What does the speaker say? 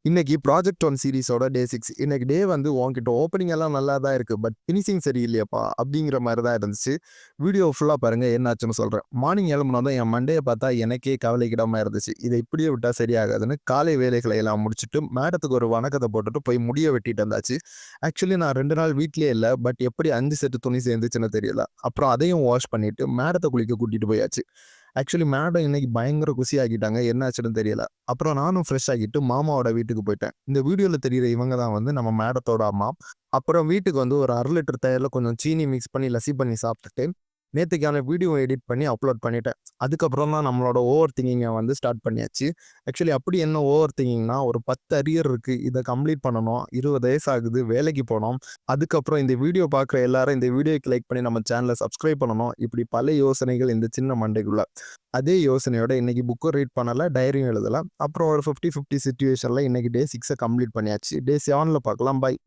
இன்னைக்கு ப்ராஜெக்ட் 1 சீரிஸோட டே 6. இன்னைக்கு டே வந்து உன்கிட்ட ஓப்பனிங் எல்லாம் நல்லா தான் இருக்கு. பட் ஃபினிஷிங் சரியில்லையேப்பா! அப்படிங்கிற மாரி தான் இருந்துச்சு. வீடியோ ஃபுல்லா பாருங்க என்னாச்சுன்னு சொல்றேன். மார்னிங் எழும்புனதும் என் மண்டைய பார்த்தா எனக்கே கவலைக்கிடமா இருந்துச்சு. இத இப்படியே விட்டா சரியாகாதுன்னு காலை வேலைகளை எல்லாம் முடிச்சுட்டு, மேடத்துக்கு ஒரு வணக்கத்த போட்டுட்டு போய் முடிய வெட்டிட்டு வந்தாச்சு. ஆக்சுவலி நான் 2 நாள் வீட்லயே இல்ல. பட் எப்படி 5 செட் துணி சேர்ந்துச்சுன்னு தெரியல. அப்புறம் அதையும் வாஷ் பண்ணிட்டு மேடத்த குளிக்க கூட்டிட்டு போயாச்சு. ஆக்சுவலி மேடம் இன்னைக்கு பயங்கர குஷி ஆகிட்டாங்க. என்னாச்சுன்னு தெரியல. அப்புறம் நானும் ஃப்ரெஷ் ஆகிட்டு மாமாவோட வீட்டுக்கு போயிட்டேன். இந்த வீடியோல தெரியிற இவங்க தான் வந்து நம்ம மேடத்தோட அம்மா. அப்புறம் வீட்டுக்கு வந்து ஒரு 1/2 லிட்டர் தயிர்ல கொஞ்சம் சீனி மிக்ஸ் பண்ணி லஸ்ஸி பண்ணி சாப்பிட்டுட்டு, நேத்தைக்கான வீடியோ எடிட் பண்ணி அப்லோட் பண்ணிட்டேன். அதுக்கப்புறம் தான் நம்மளோட ஓவர் திங்கிங்க வந்து ஸ்டார்ட் பண்ணியாச்சு. ஆக்சுவலி அப்படி என்ன ஓவர் திங்கிங்னா, ஒரு 10 அரியர் இருக்கு. இத கம்ப்ளீட் பண்ணணும். 20 வயசு ஆகுது. வேலைக்கு போணும். அதுக்கப்புறம் இந்த வீடியோ பார்க்குற எல்லாரும் இந்த வீடியோக்கு லைக் பண்ணி நம்ம சேனல சப்ஸ்கிரைப் பண்ணணும். இப்படி பல யோசனைகள் இந்த சின்ன மண்டைக்குள்ள. அதே யோசனையோட இன்னைக்கு புக்கும் ரீட் பண்ணல, டைரியும் எழுதல. அப்புறம் ஒரு 50, 50 சிச்சுவேஷன்ல இன்னைக்கு டே 6 கம்ப்ளீட் பண்ணியாச்சு. டே 7ல பார்க்கலாம். பை.